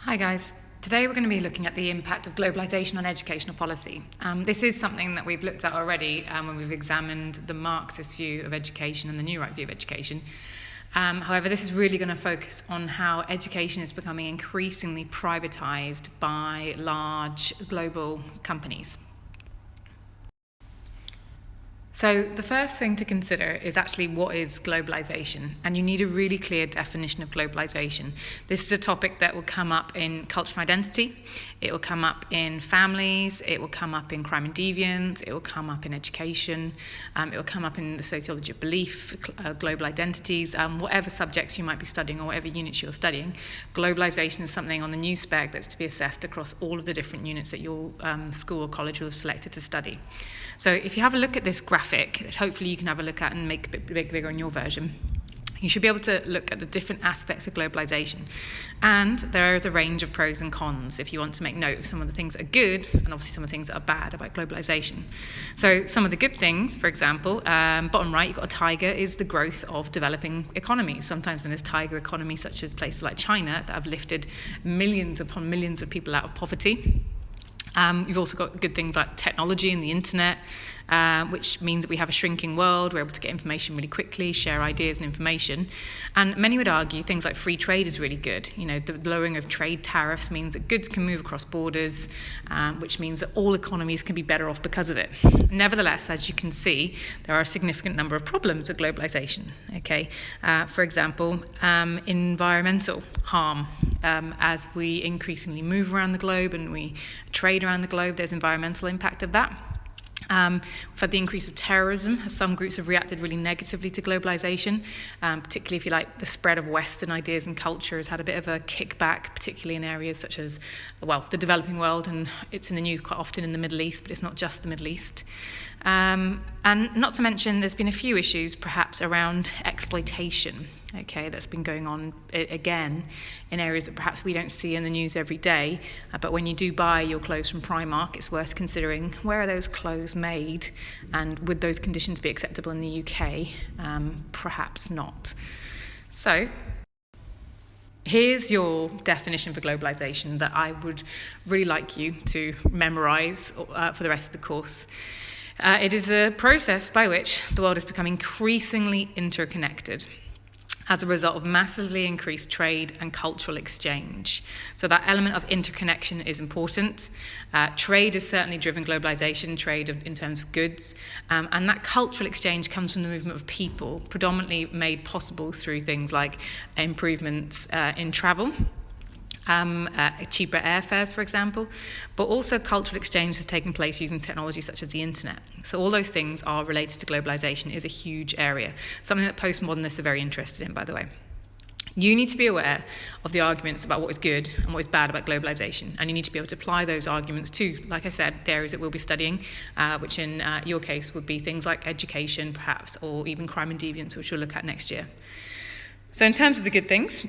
Hi guys. Today we're going to be looking at the impact of globalisation on educational policy. This is something that we've looked at already when we've examined the Marxist view of education and the New Right view of education. However, this is really going to focus on how education is becoming increasingly privatised by large global companies. So the first thing to consider is actually what is globalisation, and you need a really clear definition of globalisation. This is a topic that will come up in cultural identity, it will come up in families, it will come up in crime and deviance, it will come up in education, it will come up in the sociology of belief, global identities, whatever subjects you might be studying or whatever units you're studying. Globalisation is something on the new spec that's to be assessed across all of the different units that your school or college will have selected to study. So if you have a look at this graphic, hopefully you can have a look at and make it a bit bigger in your version. You should be able to look at the different aspects of globalisation. And there is a range of pros and cons if you want to make note of some of the things that are good and obviously some of the things that are bad about globalisation. So some of the good things, for example, bottom right, you've got a tiger, is the growth of developing economies, sometimes known as tiger economies, such as places like China that have lifted millions upon millions of people out of poverty. You've also got good things like technology and the internet, which means that we have a shrinking world. We're able to get information really quickly, share ideas and information. And many would argue things like free trade is really good. You know, the lowering of trade tariffs means that goods can move across borders, which means that all economies can be better off because of it. Nevertheless, as you can see, there are a significant number of problems with globalization. Okay, for example, environmental harm. As we increasingly move around the globe and we trade around the globe, there's environmental impact of that. We've had the increase of terrorism. Some groups have reacted really negatively to globalization, particularly if you like the spread of Western ideas and culture has had a bit of a kickback, particularly in areas such as, well, the developing world, and it's in the news quite often in the Middle East, but it's not just the Middle East. And not to mention, there's been a few issues perhaps around exploitation, okay, that's been going on again in areas that perhaps we don't see in the news every day. But when you do buy your clothes from Primark, it's worth considering where are those clothes made, and would those conditions be acceptable in the UK? Perhaps not. So here's your definition for globalisation that I would really like you to memorise for the rest of the course. It is a process by which the world has become increasingly interconnected as a result of massively increased trade and cultural exchange. So that element of interconnection is important. Trade has certainly driven globalization, trade in terms of goods, and that cultural exchange comes from the movement of people, predominantly made possible through things like improvements in travel, cheaper airfares, for example, but also cultural exchange has taken place using technology such as the internet. So all those things are related to globalization, is a huge area, something that postmodernists are very interested in, by the way. You need to be aware of the arguments about what is good and what is bad about globalization, and you need to be able to apply those arguments to, like I said, the areas that we'll be studying, which in your case would be things like education, perhaps, or even crime and deviance, which we'll look at next year. So in terms of the good things,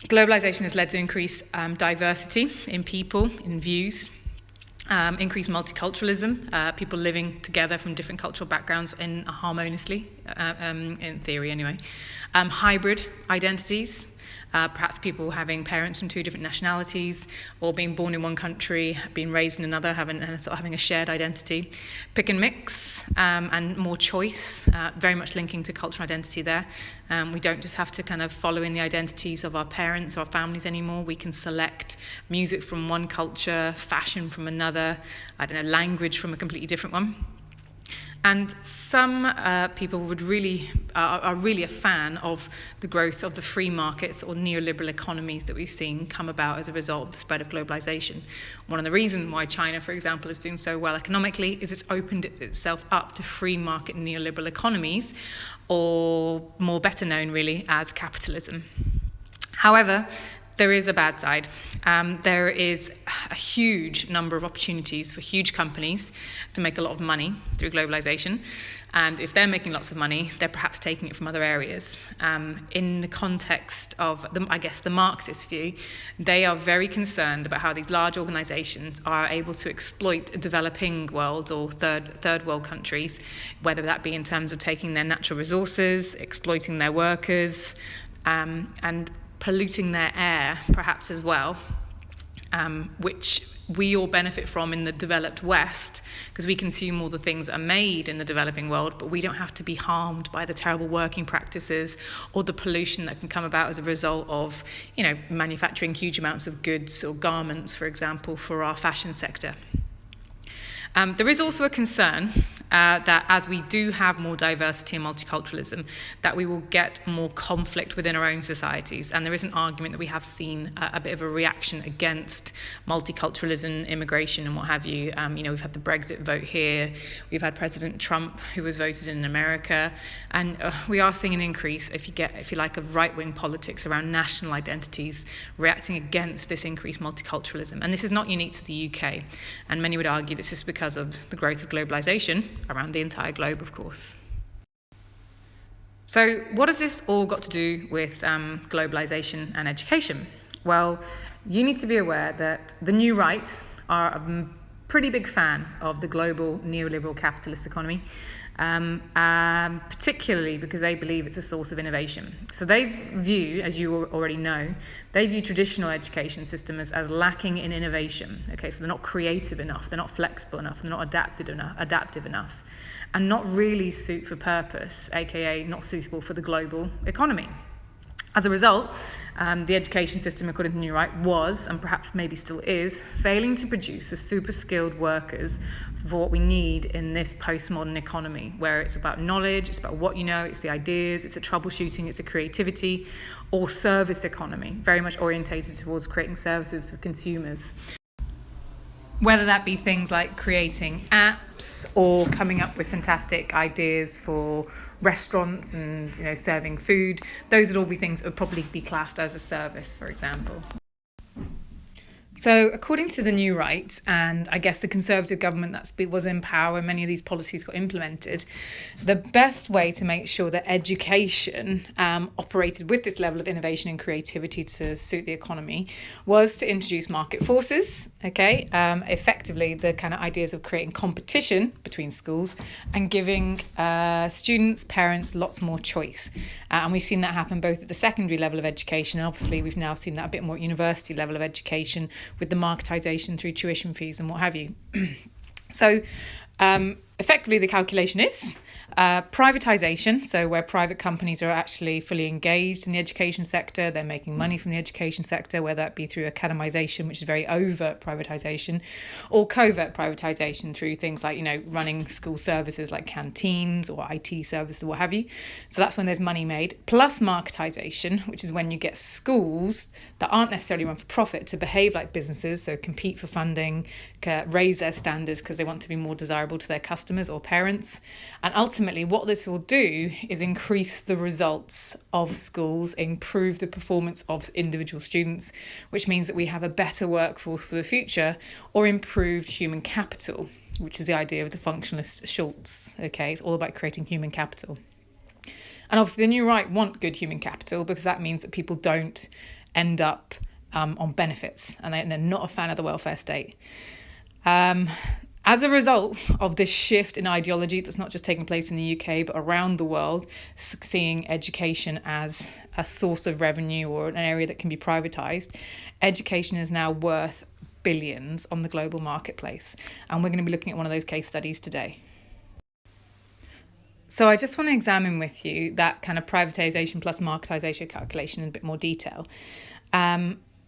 globalization has led to increased diversity in people, in views, increased multiculturalism, people living together from different cultural backgrounds harmoniously, in theory anyway. Hybrid identities, perhaps people having parents from two different nationalities, or being born in one country, being raised in another, having a shared identity. Pick and mix, and more choice, very much linking to cultural identity there. We don't just have to kind of follow in the identities of our parents or our families anymore. We can select music from one culture, fashion from another, language from a completely different one. And some people are really a fan of the growth of the free markets or neoliberal economies that we've seen come about as a result of the spread of globalization. One of the reasons why China, for example, is doing so well economically is it's opened itself up to free market neoliberal economies, or more better known really as capitalism. However, there is a bad side. There is a huge number of opportunities for huge companies to make a lot of money through globalization. And if they're making lots of money, they're perhaps taking it from other areas. In the context of, the Marxist view, they are very concerned about how these large organizations are able to exploit developing world or third world countries, whether that be in terms of taking their natural resources, exploiting their workers, and polluting their air, perhaps as well, which we all benefit from in the developed West, because we consume all the things that are made in the developing world, but we don't have to be harmed by the terrible working practices or the pollution that can come about as a result of, manufacturing huge amounts of goods or garments, for example, for our fashion sector. There is also a concern that as we do have more diversity and multiculturalism, that we will get more conflict within our own societies. And there is an argument that we have seen a bit of a reaction against multiculturalism, immigration, and what have you. We've had the Brexit vote here. We've had President Trump, who was voted in America. And we are seeing an increase, if you like, of right-wing politics around national identities reacting against this increased multiculturalism. And this is not unique to the UK. And many would argue this is because of the growth of globalisation around the entire globe, of course. So what has this all got to do with globalisation and education? Well, you need to be aware that the new right are a pretty big fan of the global neoliberal capitalist economy, particularly because they believe it's a source of innovation. So they view, as you already know, traditional education systems as lacking in innovation. Okay, so they're not creative enough, they're not flexible enough, they're not adaptive enough, and not really suit for purpose, aka not suitable for the global economy. As a result, the education system, according to the New Right, was, and perhaps maybe still is, failing to produce the super skilled workers for what we need in this postmodern economy, where it's about knowledge, it's about what you know, it's the ideas, it's a troubleshooting, it's a creativity, or service economy, very much orientated towards creating services for consumers. Whether that be things like creating apps or coming up with fantastic ideas for restaurants and serving food, those would all be things that would probably be classed as a service, for example. So according to the New Right, and I guess the Conservative government that was in power when many of these policies got implemented, the best way to make sure that education operated with this level of innovation and creativity to suit the economy was to introduce market forces, effectively the kind of ideas of creating competition between schools and giving students, parents, lots more choice. And we've seen that happen both at the secondary level of education, and obviously we've now seen that a bit more at university level of education, with the marketization through tuition fees and what have you. So effectively the calculation is privatization, so where private companies are actually fully engaged in the education sector, they're making money from the education sector, whether that be through academization, which is very overt privatization, or covert privatization through things like, running school services like canteens or IT services or what have you. So that's when there's money made, plus marketization, which is when you get schools that aren't necessarily run for profit to behave like businesses, so compete for funding, raise their standards because they want to be more desirable to their customers or parents. And ultimately, what this will do is increase the results of schools, improve the performance of individual students, which means that we have a better workforce for the future, or improved human capital, which is the idea of the functionalist Schultz. It's all about creating human capital. And obviously the New Right want good human capital because that means that people don't end up on benefits, and they're not a fan of the welfare state. As a result of this shift in ideology that's not just taking place in the UK but around the world, seeing education as a source of revenue or an area that can be privatised, education is now worth billions on the global marketplace. And we're going to be looking at one of those case studies today. So I just want to examine with you that kind of privatisation plus marketisation calculation in a bit more detail.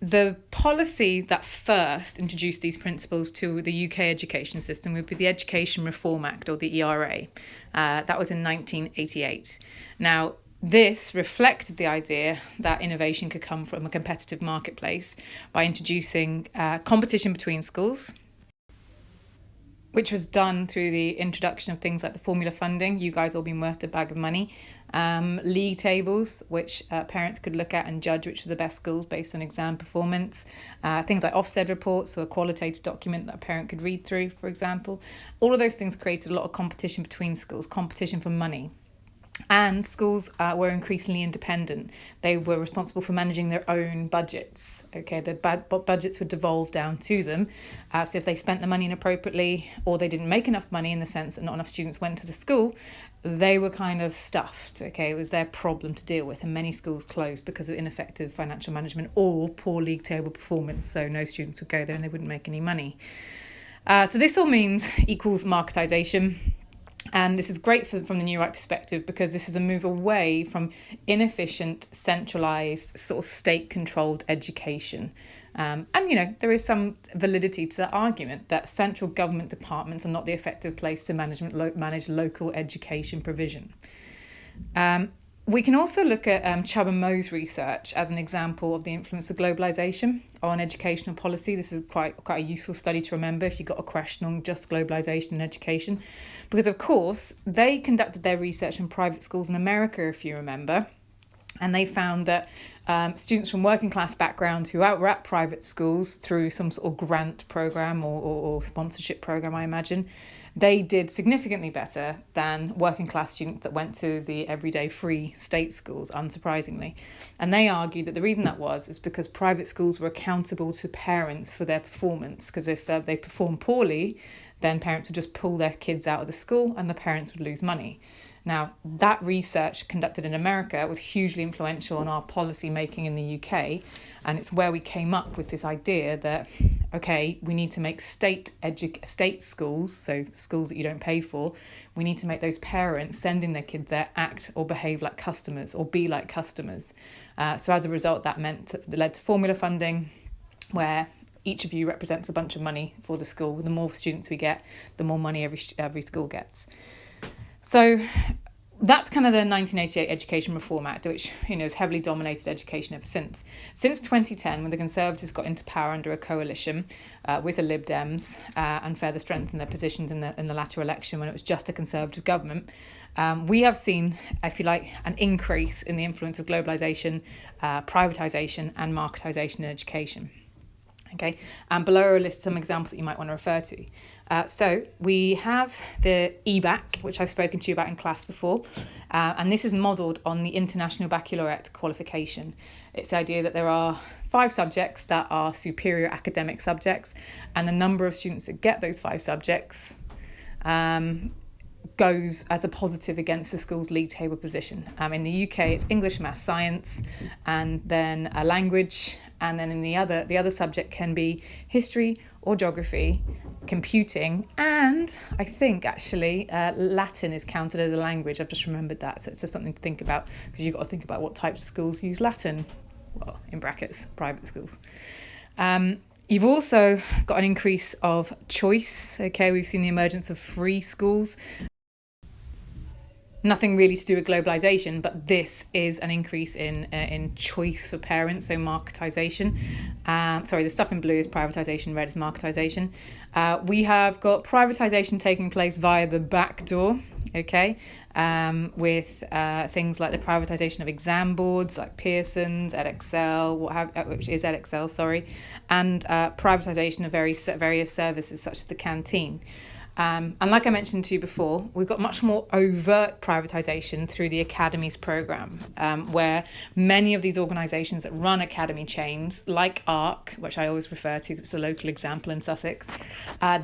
The policy that first introduced these principles to the UK education system would be the Education Reform Act, or the ERA. That was in 1988. Now, this reflected the idea that innovation could come from a competitive marketplace by introducing competition between schools, which was done through the introduction of things like the formula funding. You guys all been worth a bag of money. League tables, which parents could look at and judge which are the best schools based on exam performance. Things like Ofsted reports, so a qualitative document that a parent could read through, for example. All of those things created a lot of competition between schools, competition for money. And schools were increasingly independent. They were responsible for managing their own budgets. The budgets would devolve down to them. So if they spent the money inappropriately, or they didn't make enough money in the sense that not enough students went to the school, they were kind of stuffed. Okay, it was their problem to deal with, and many schools closed because of ineffective financial management or poor league table performance. So no students would go there and they wouldn't make any money. So this all means equals marketization. And this is great from the New Right perspective, because this is a move away from inefficient, centralised, sort of state-controlled education. And, there is some validity to that argument that central government departments are not the effective place to manage local education provision. We can also look at Chubb and Moe's research as an example of the influence of globalisation on educational policy. This is quite a useful study to remember if you've got a question on just globalisation in education. Because, of course, they conducted their research in private schools in America, if you remember, and they found that students from working class backgrounds who were at private schools through some sort of grant program or sponsorship program, I imagine, they did significantly better than working class students that went to the everyday free state schools, unsurprisingly. And they argued that the reason that was is because private schools were accountable to parents for their performance, because if they performed poorly, then parents would just pull their kids out of the school and the parents would lose money. Now, that research conducted in America was hugely influential on our policy making in the UK, and it's where we came up with this idea that, okay, we need to make state schools, so schools that you don't pay for, we need to make those parents sending their kids there act or behave like customers or be like customers. So as a result, that led to formula funding, where each of you represents a bunch of money for the school. The more students we get, the more money every school gets. So that's kind of the 1988 Education Reform Act, which has heavily dominated education ever since. Since 2010, when the Conservatives got into power under a coalition with the Lib Dems and further strengthened their positions in the latter election when it was just a Conservative government, we have seen, if you like, an increase in the influence of globalisation, privatisation and marketization in education. Okay, and below are a list of some examples that you might want to refer to. So we have the EBAC, which I've spoken to you about in class before, and this is modelled on the International Baccalaureate qualification. It's the idea that there are 5 subjects that are superior academic subjects, and the number of students that get those 5 subjects goes as a positive against the school's league table position. In the UK, it's English, Maths, Science, and then a language, and then in the other subject can be history or geography, computing, and I think actually Latin is counted as a language. I've just remembered that, so it's just something to think about, because you've got to think about what types of schools use Latin. Well, in brackets, private schools. You've also got an increase of choice. Okay, we've seen the emergence of free schools. Nothing really to do with globalisation, but this is an increase in choice for parents, so marketization. The stuff in blue is privatisation, red is marketization. We have got privatisation taking place via the back door, okay, with things like the privatisation of exam boards like Pearsons, Edexcel, which is Edexcel, sorry, and privatisation of various services such as the canteen. And like I mentioned to you before, we've got much more overt privatisation through the Academies programme, where many of these organisations that run academy chains, like ARC, which I always refer to, it's a local example in Sussex,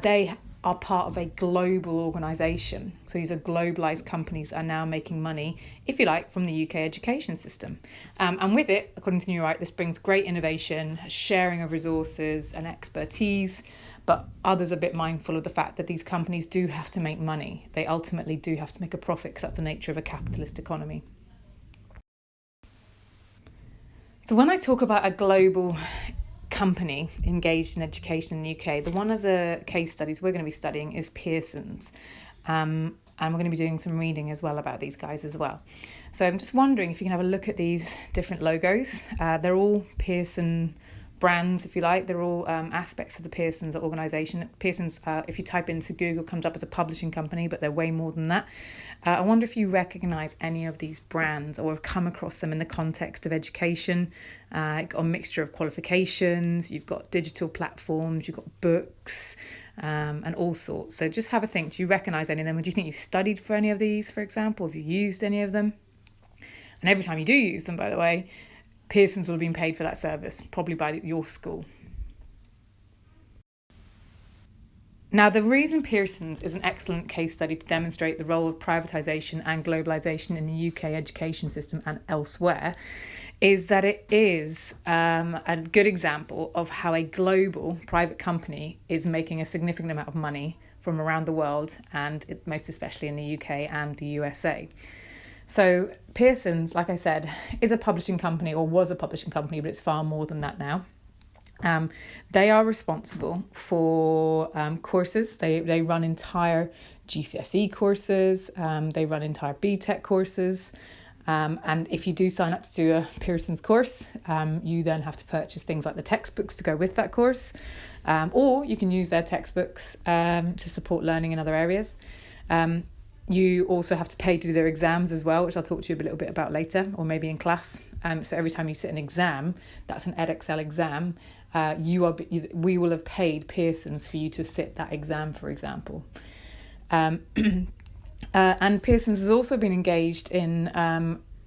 they are part of a global organisation. So these are globalised companies that are now making money, if you like, from the UK education system. And with it, according to New Right, this brings great innovation, sharing of resources and expertise, but others are a bit mindful of the fact that these companies do have to make money. They ultimately do have to make a profit, because that's the nature of a capitalist economy. So when I talk about a global company engaged in education in the UK, one of the case studies we're going to be studying is Pearsons. And we're going to be doing some reading as well about these guys as well. So I'm just wondering if you can have a look at these different logos. They're all Pearson brands, if you like. They're all aspects of the Pearsons organisation. Pearsons, if you type into Google, comes up as a publishing company, but they're way more than that. I wonder if you recognise any of these brands or have come across them in the context of education. You've got a mixture of qualifications, you've got digital platforms, you've got books, and all sorts. So just have a think. Do you recognise any of them? Or do you think you've studied for any of these, for example? Have you used any of them? And every time you do use them, by the way, Pearsons will have been paid for that service, probably by your school. Now, the reason Pearsons is an excellent case study to demonstrate the role of privatisation and globalisation in the UK education system and elsewhere is that it is a good example of how a global private company is making a significant amount of money from around the world, and most especially in the UK and the USA. So Pearsons, like I said, is a publishing company, or was a publishing company, but it's far more than that now. They are responsible for courses. They run entire GCSE courses. They run entire BTEC courses. And if you do sign up to do a Pearsons course, you then have to purchase things like the textbooks to go with that course. Or you can use their textbooks to support learning in other areas. You also have to pay to do their exams as well, which I'll talk to you a little bit about later, or maybe in class. So every time you sit an exam, that's an EdXL exam, we will have paid Pearsons for you to sit that exam, for example. And Pearsons has also been engaged in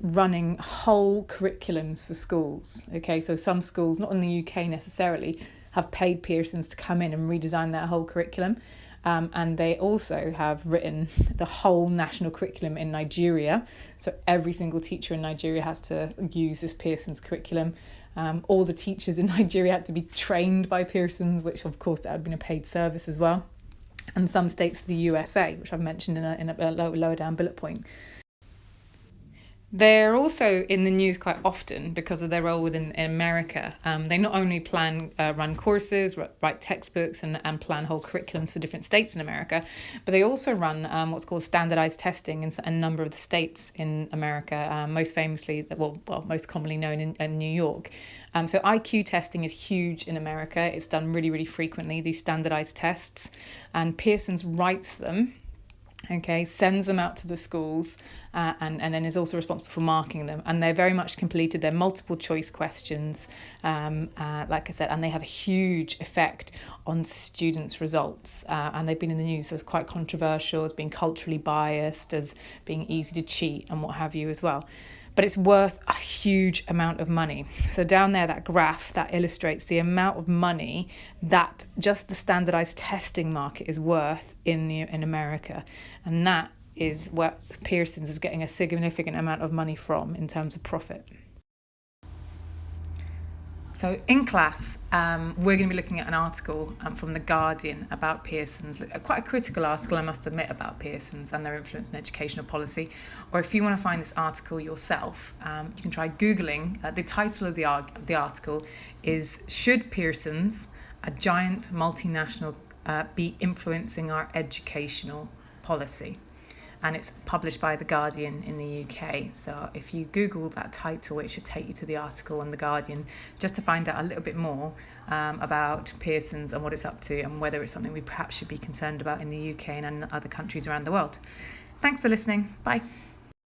running whole curriculums for schools. Okay, so some schools, not in the UK necessarily, have paid Pearsons to come in and redesign their whole curriculum. And they also have written the whole national curriculum in Nigeria. So every single teacher in Nigeria has to use this Pearsons curriculum. All the teachers in Nigeria had to be trained by Pearsons, which of course that had been a paid service as well. And some states, the USA, which I've mentioned in a lower down bullet point. They're also in the news quite often because of their role in America. They not only run courses, write textbooks and plan whole curriculums for different states in America, but they also run what's called standardized testing in a number of the states in America, most famously, most commonly known in New York. So IQ testing is huge in America. It's done really, really frequently, these standardized tests, and Pearsons writes them. Okay, sends them out to the schools and then is also responsible for marking them. And they're very much completed. They're multiple choice questions, like I said, and they have a huge effect on students' results. And they've been in the news as quite controversial, as being culturally biased, as being easy to cheat and what have you as well. But it's worth a huge amount of money. So down there, that graph, that illustrates the amount of money that just the standardized testing market is worth in America. And that is what Pearsons is getting a significant amount of money from in terms of profit. So in class, we're going to be looking at an article from The Guardian about Pearsons, quite a critical article, I must admit, about Pearsons and their influence in educational policy. Or if you want to find this article yourself, you can try Googling. The title of the article is "Should Pearsons, a giant multinational, be influencing our educational policy?" And it's published by The Guardian in the UK. So if you Google that title, it should take you to the article on The Guardian, just to find out a little bit more about Pearsons and what it's up to, and whether it's something we perhaps should be concerned about in the UK and in other countries around the world. Thanks for listening. Bye.